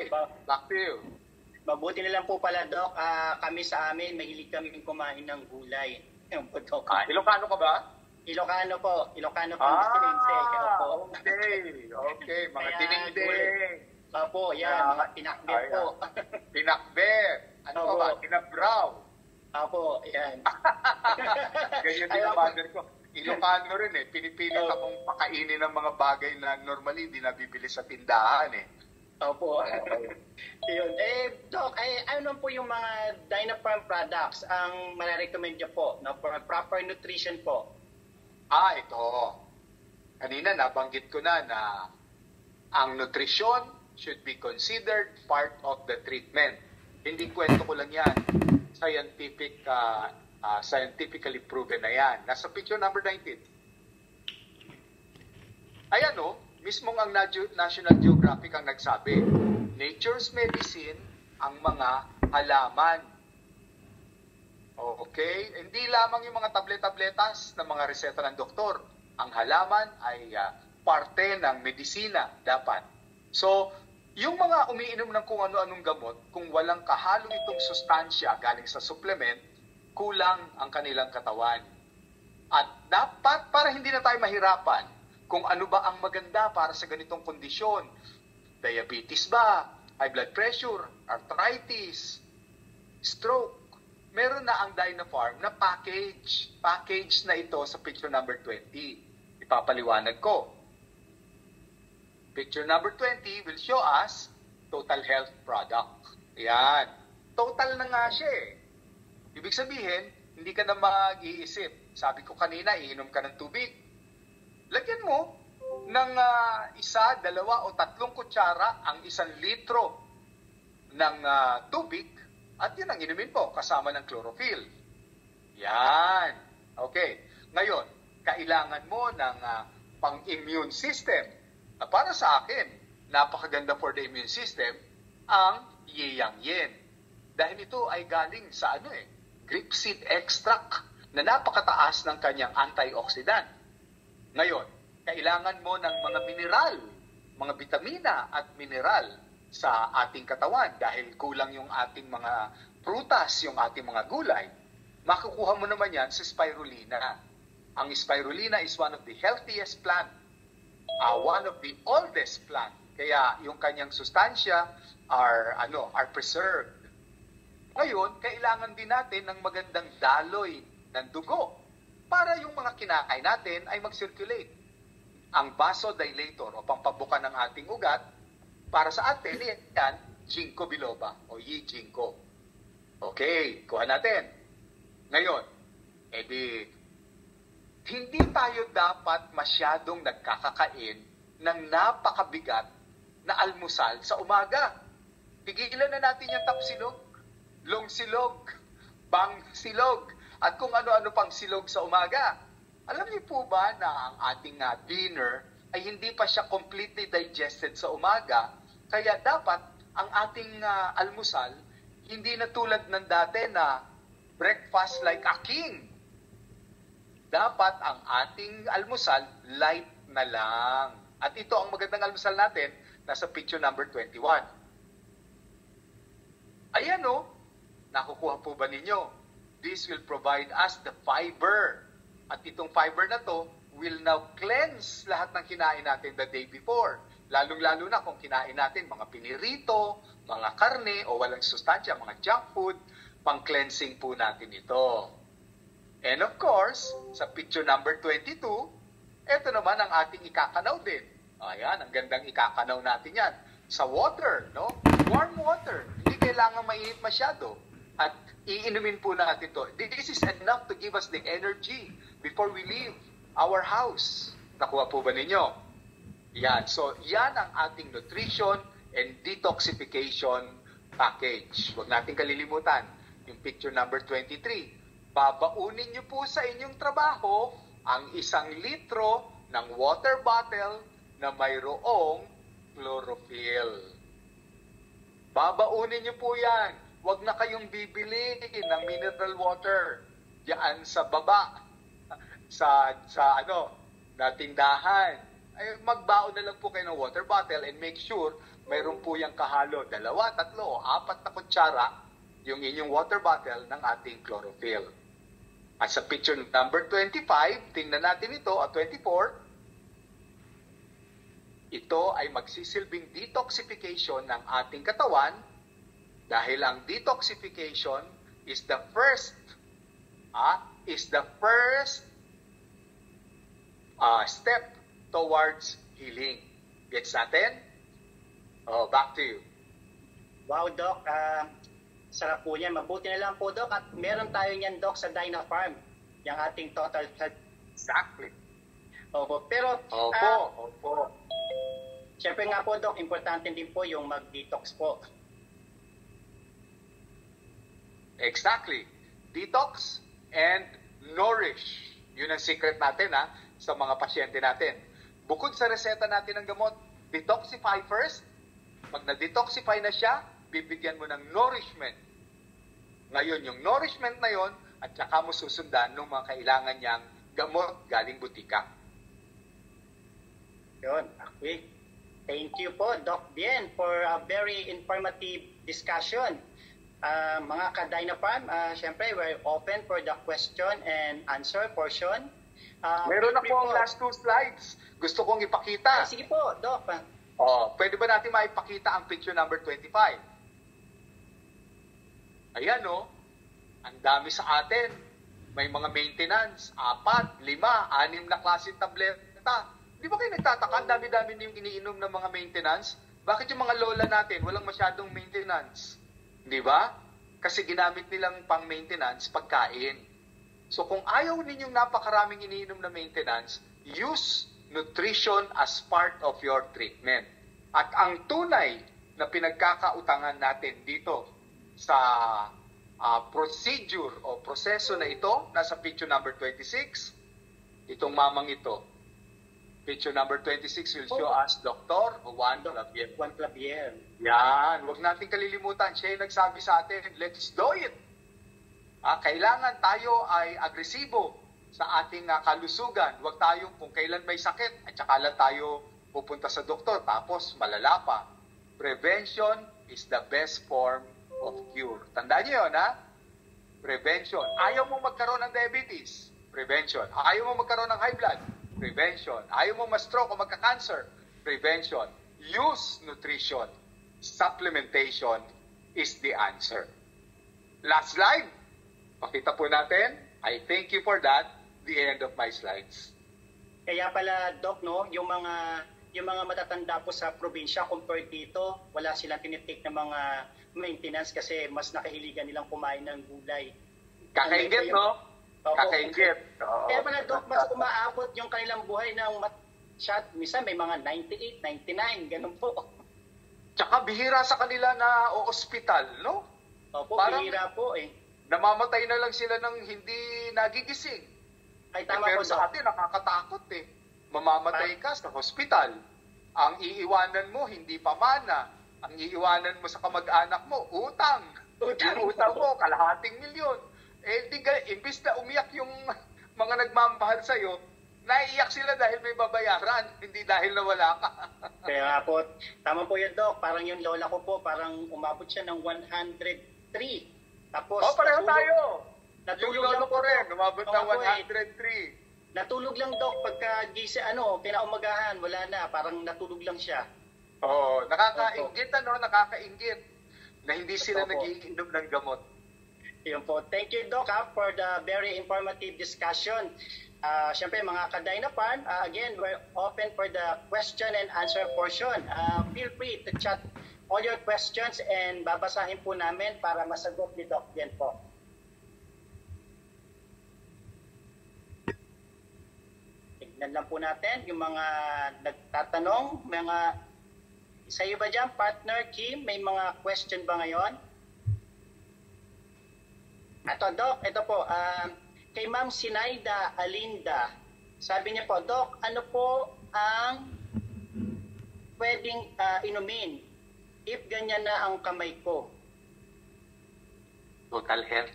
Back to you. Mabuti na lang po pala, Doc. Kami sa amin, mahilig kami kumain ng gulay. Doc. Ilocano ka ba? Ilocano po. Ilocano po. Okay. Okay. Mga tininding. Opo, yan. Mga pinakbet po. Pinakbet. Ano pa ba? Pinabraw. Opo, yan. Ganyan din ang mother ko. Ilocano rin eh. Pinipilit akong pakainin ng mga bagay na normally hindi nabibili sa tindahan eh. Opo. Yun. Doc, ano po yung mga Dynafarm products ang malarecommend niyo po for proper nutrition po? Ito. Kanina nabanggit ko na ang nutrition should be considered part of the treatment. Hindi kwento ko lang yan. Scientifically proven na yan. Nasa picture number 19. Ayan mismong ang National Geographic ang nagsabi, nature's medicine ang mga halaman. Okay? Hindi lamang yung mga tablet-tabletas ng mga reseta ng doktor. Ang halaman ay parte ng medisina dapat. So, yung mga umiinom ng kung ano-anong gamot, kung walang kahalong itong sustansya galing sa supplement, kulang ang kanilang katawan. At dapat, para hindi na tayo mahirapan, kung ano ba ang maganda para sa ganitong kondisyon. Diabetes ba? High blood pressure? Arthritis? Stroke? Meron na ang Dynafarm na package. Package na ito sa picture number 20. Ipapaliwanag ko. Picture number 20 will show us total health product. Ayan. Total na nga siya eh. Ibig sabihin, hindi ka na mag-iisip. Sabi ko kanina, iinom ka ng tubig. Lagyan mo ng 1, 2 o 3 kutsara ang 1 litro ng tubig at yun ang inumin po kasama ng chlorophyll. Yan. Okay. Ngayon, kailangan mo ng pang-immune system. Para sa akin, napakaganda for the immune system ang Yeyang Yen. Dahil ito ay galing sa grapeseed extract na napakataas ng kanyang antioxidant. Ngayon, kailangan mo ng mga mineral, mga vitamina at mineral sa ating katawan dahil kulang yung ating mga prutas, yung ating mga gulay. Makukuha mo naman yan sa spirulina. Ang spirulina is one of the healthiest plant, one of the oldest plant. Kaya yung kanyang sustansya are preserved. Ngayon, kailangan din natin ng magandang daloy ng dugo para yung mga kinakain natin ay mag-circulate. Ang vasodilator o pampabuka ng ating ugat, para sa atin, yan, ginkgo biloba o yi-ginkgo. Okay, kuha natin. Ngayon, hindi tayo dapat masyadong nagkakakain ng napakabigat na almusal sa umaga. Pigilan na natin yung tapsilog, longsilog, bangsilog, at kung ano-ano pang silog sa umaga. Alam niyo po ba na ang ating dinner ay hindi pa siya completely digested sa umaga? Kaya dapat ang ating almusal hindi na tulad ng dati na breakfast like a king. Dapat ang ating almusal light na lang. At ito ang magandang almusal natin, nasa picture number 21. Ayan nakukuha po ba ninyo? This will provide us the fiber. At itong fiber na to will now cleanse lahat ng kinain natin the day before. Lalong-lalo na kung kinain natin mga pinirito, mga karne o walang sustansya, mga junk food, pang-cleansing po natin ito. And of course, sa picture number 22, ito naman ang ating ikakanaw din. Ayan, ang gandang ikakanaw natin yan. Sa water, warm water. Hindi kailangan mainit masyado. At iinumin po natin to. This is enough to give us the energy before we leave our house. Nakuha po ba ninyo? Yan. So, yan ang ating nutrition and detoxification package. Huwag natin kalilimutan. Yung picture number 23. Babaunin nyo po sa inyong trabaho ang 1 litro ng water bottle na mayroong chlorophyll. Babaunin nyo po yan. Huwag na kayong bibili ng mineral water diyan sa baba, na tindahan. Ay, magbaon na lang po kayo ng water bottle and make sure mayroon po yung kahalo, 2, 3, o 4 na kutsara yung inyong water bottle ng ating chlorophyll. At sa picture number 25, tingnan natin ito, at 24, ito ay magsisilbing detoxification ng ating katawan dahil ang detoxification is the first step towards healing. Gets natin? Back to you. Wow, Doc. Sarap po niyan. Mabuti na lang po, Doc. At meron tayo niyan, Doc, sa Dynafarm. Yung ating total health. Exactly. Opo. Pero, Opo. syempre nga po, Doc, importante din po yung mag-detox po. Exactly. Detox and nourish. Yun ang secret natin sa mga pasyente natin. Bukod sa reseta natin ng gamot, detoxify first. Pag na-detoxify na siya, bibigyan mo ng nourishment. Ngayon, yung nourishment na yon, at saka mo susundan ng mga kailangan niyang gamot galing butika. Yun. Okay. Thank you po, Doc Bien, for a very informative discussion. Mga ka-Dynafarm, syempre, we're open for the question and answer portion. Meron na po ang last 2 slides. Gusto kong ipakita. Sige po, Doc. Pwede ba natin maipakita ang picture number 25? Ayan ang dami sa atin. May mga maintenance, 4, 5, 6 na klaseng tableta. Di ba kayo nagtataka? Dami-dami na yung iniinom ng mga maintenance. Bakit yung mga lola natin walang masyadong maintenance? Di ba? Kasi ginamit nilang pang-maintenance pagkain. So kung ayaw ninyong napakaraming iniinom na maintenance, use nutrition as part of your treatment. At ang tunay na pinagkakautangan natin dito sa procedure o proseso na ito, nasa picture number 26, itong mamang ito. Picture number 26 will show us Dr. Juan Clavier. Juan Clavier. Yan, huwag natin kalilimutan. Siya yung nagsabi sa atin, let's do it. Kailangan tayo ay agresibo sa ating kalusugan. Huwag tayong kung kailan may sakit at saka lang tayo pupunta sa doktor tapos malala pa. Prevention is the best form of cure. Tandaan niyo yun, Prevention. Ayaw mo magkaroon ng diabetes? Prevention. Ayaw mo magkaroon ng high blood? Prevention. Ayaw mo ma-stroke o magka-cancer? Prevention. Use nutrition. Supplementation is the answer. Last slide. Pakita po natin. I thank you for that. The end of my slides. Kaya pala, Doc, yung mga matatanda po sa probinsya compared dito, wala silang tinitake ng mga maintenance kasi mas nakahiligan nilang kumain ng gulay. Kakaingit, no? Kakaingit. Kaya pala, Doc, mas umaabot yung kanilang buhay ng minsan may mga 98, 99, ganun po. Tsaka bihira sa kanila na ospital, no? Opo, parang bihira po namamatay na lang sila ng hindi nagigising. Ay, tama pero po, sa atin, nakakatakot Mamamatay ka sa hospital. Ang iiwanan mo, hindi pamana. Ang iiwanan mo sa kamag-anak mo, utang. Yung utang mo, kalahating milyon. Imbis na umiyak yung mga nagmamahal sa'yo, naiiyak sila dahil may babayaran, hindi dahil nawala ka. Kaya nga po, tama po yun, Doc. Parang yung lola ko po, parang umabot siya ng 103. Tapos, pareho tayo. Natulog yung lang lolo ko rin, umabot ng 103. Natulog lang, Doc, pagka kinaumagahan, wala na, parang natulog lang siya. Nakakaingit, nakakaingit na hindi sila nagiinom ng gamot. Yun po. Thank you, Doc, for the very informative discussion. Siyempre, mga ka-Dynafarm, again, we're open for the question and answer portion. Feel free to chat all your questions and babasahin po namin para masagot ni Doc Bien po. Tignan lang po natin yung mga nagtatanong, sa iyo ba dyan, partner Kim, may mga question ba ngayon? Ito, Doc, ito po, kay Ma'am Sinaida Alinda, sabi niya po, Doc, ano po ang pwedeng inumin if ganyan na ang kamay ko? Total health.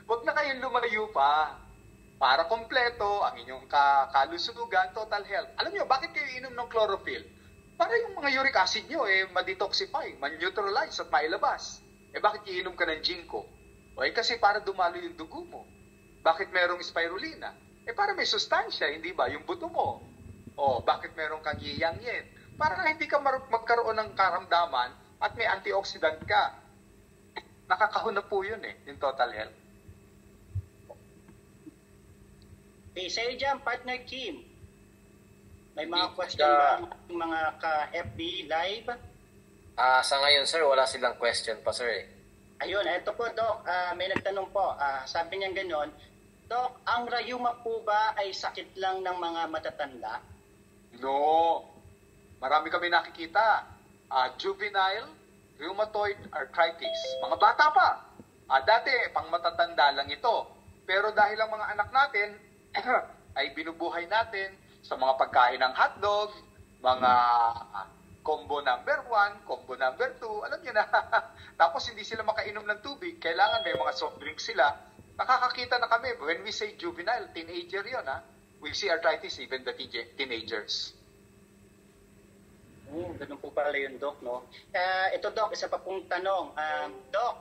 Huwag na kayong lumayo pa. Para kompleto ang inyong kalusugan, total health. Alam niyo, bakit kayo inom ng chlorophyll? para yung mga uric acid nyo ma-detoxify, ma-neutralize at mailabas. Bakit iinom ka ng ginkgo? Kasi para dumalo yung dugo mo. Bakit merong spirulina? Para may sustansya, hindi ba? Yung buto mo. Bakit merong kang yiyangyin? Para hindi ka magkaroon ng karamdaman at may antioxidant ka. Nakakahon na po yun yung total health. Okay, sa'yo dyan, partner Kim. May mga question ba ang mga ka-FB live? Sa ngayon, sir, wala silang question pa, sir. Ayun, eto po, Doc. May nagtanong po. Sabi niya gano'n, Doc, ang rayuma po ba ay sakit lang ng mga matatanda? No. Marami kami nakikita. Juvenile rheumatoid arthritis. Mga bata pa. Dati, pang matatanda lang ito. Pero dahil ang mga anak natin ay binubuhay natin sa mga pagkain ng hotdog, mga combo number 1, combo number 2, alam niyo na. Tapos hindi sila makainom ng tubig, kailangan may mga soft drinks sila. Nakakakita na kami, when we say juvenile, teenager yun we see arthritis even the teenagers. Ganun po pala yun, Doc, no? Ito, Doc, isa pa pong tanong. Doc,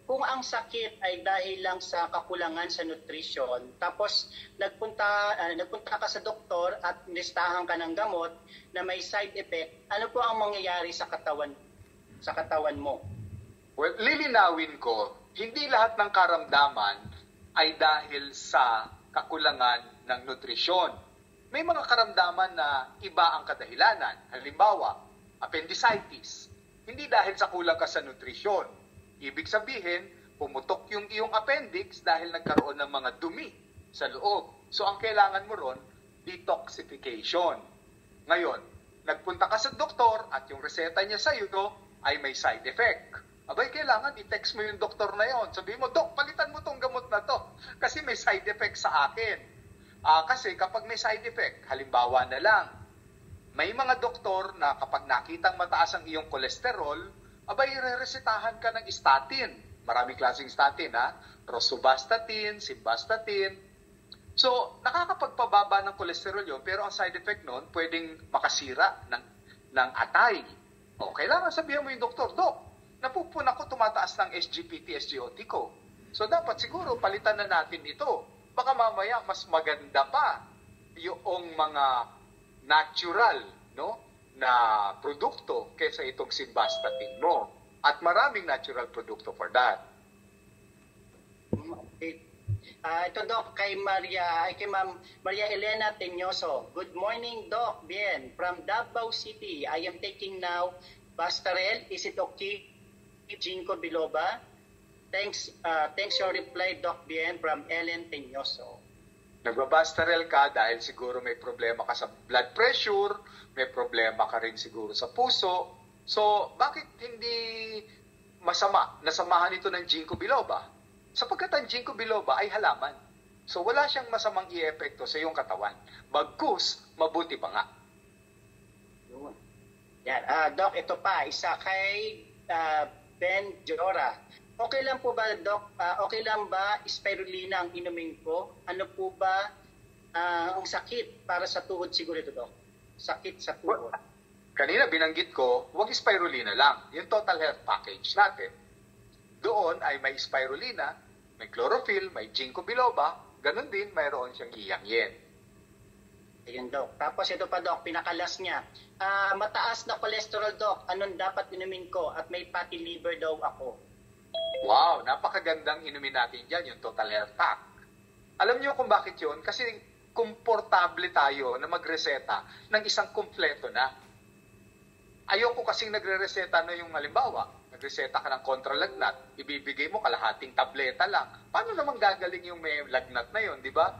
kung ang sakit ay dahil lang sa kakulangan sa nutrition, tapos nagpunta ka sa doktor at listahan ka ng gamot na may side effect, ano po ang mangyayari sa katawan mo? Well, lilinawin ko, hindi lahat ng karamdaman ay dahil sa kakulangan ng nutrisyon. May mga karamdaman na iba ang kadahilanan. Halimbawa, appendicitis. Hindi dahil sa kulang ka sa nutrisyon. Ibig sabihin, pumutok yung iyong appendix dahil nagkaroon ng mga dumi sa loob. So, ang kailangan mo ron, detoxification. Ngayon, nagpunta ka sa doktor at yung reseta niya sa iyo ay may side effect. Kailangan i-text mo yung doktor na yon. Sabihin mo, Dok, palitan mo tong gamot na to kasi may side effect sa akin. Kasi kapag may side effect, halimbawa na lang, may mga doktor na kapag nakitang mataas ang iyong kolesterol, ireresetahan ka ng statin. Maraming klaseng statin, rosuvastatin, simvastatin. So, nakakapagpababa ng kolesterol yun, pero ang side effect nun, pwedeng makasira ng atay. Kailangan sabihin mo yung doktor, Dok, napupuna ko tumataas ng SGPT, SGOT ko. So, dapat siguro palitan na natin ito. Baka mamaya mas maganda pa yung mga natural, na produkto kaysa itong simvastatin mo. At maraming natural produkto for that. Okay. Ito, Doc, kay Ma'am Maria Elena Teñoso. Good morning, Doc. Bien. From Davao City, I am taking now Bastarel. Is it okay? Ginkgo biloba. Thanks your reply, Doc Bien, from Ellen Teñoso. Nagbabastarel ka dahil siguro may problema ka sa blood pressure, may problema ka rin siguro sa puso. So, bakit hindi nasamahan ito ng ginkgo biloba? Sapagkat ang ginkgo biloba ay halaman. So, wala siyang masamang i-epekto sa iyong katawan. Bagkus, mabuti pa nga. Yan. Doc, ito pa. Isa kay Ben Jora. Okay lang po ba, Doc? Okay lang ba spirulina ang inumin ko? Ano po ba ang sakit para sa tuhod siguro ito, Doc? Sakit sa tuhod. Kanina binanggit ko, huwag spirulina lang. Yung total health package natin. Doon ay may spirulina, may chlorophyll, may ginkgo biloba, ganun din mayroon siyang iyangyin. Ayun, Doc. Tapos ito pa, Doc, pinakalas niya. Mataas na cholesterol, Doc. Anong dapat inumin ko? At may fatty liver daw ako. Wow, napakagandang inumin natin dyan, yung total health pack. Alam niyo kung bakit yun? Kasi komportable tayo na magreseta ng isang kumpleto na. Ayoko kasing nagre-reseta na yung halimbawa, nagreseta ka ng kontralagnat, ibibigay mo kalahating tableta lang. Paano naman gagaling yung may lagnat na yun, di ba?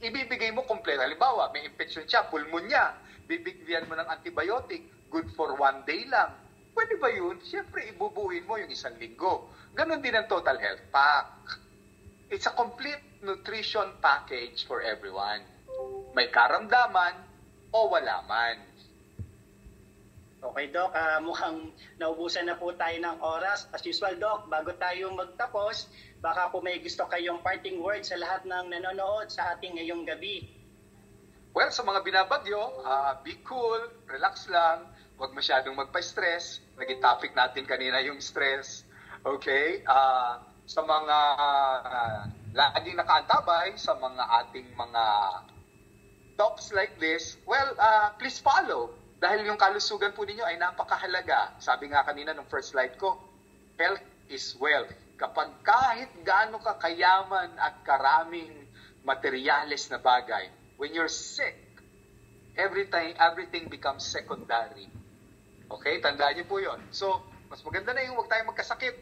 Ibibigay mo kompleto. Halimbawa, may infection siya, pulmonya, bibigyan mo ng antibiotic, good for 1 day lang. Pwede ba yun? Siyempre, ibubuhin mo yung 1 linggo. Ganon din ang total health pack. It's a complete nutrition package for everyone. May karamdaman o wala man. Okay, Doc. Mukhang naubusan na po tayo ng oras. As usual, Doc, bago tayo magtapos, baka po may gusto kayong parting words sa lahat ng nanonood sa ating ngayong gabi. Well, sa mga binabagyo, be cool, relax lang, Huwag masyadong magpa-stress. Naging topic natin kanina yung stress. Okay? Sa mga laging nakaantabay, sa mga ating mga talks like this, well, please follow. Dahil yung kalusugan po ninyo ay napakahalaga. Sabi nga kanina nung first slide ko, health is wealth. Kapag kahit gaano ka kayaman at karaming materyales na bagay, when you're sick, everything becomes secondary. Okay? Tandaan niyo po yun. So, mas maganda na yung huwag tayong magkasakit.